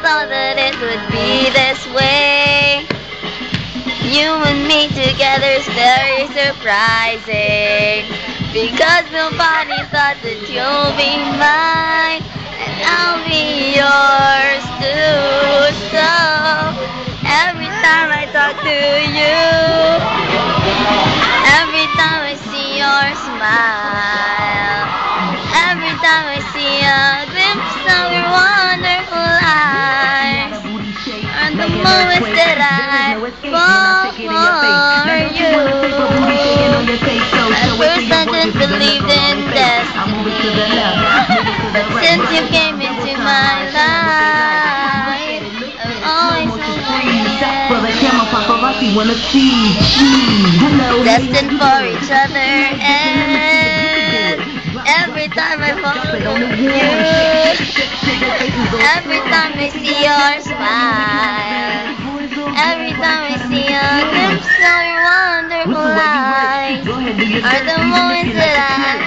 thought that it would be this way. You and me together is very surprising, because nobody thought that you'll be mine and I'll be yours too. So every time I talk to you, every time I see your smile, every time I see a glimpse of your wonderful eyes, are the moments that I fall for you. At first I just believed in destiny, but since you came into my life, I've always destined for each other, and every time I fall for you, every time I see your smile, every time I see a glimpse of your wonderful eyes, are the moments that I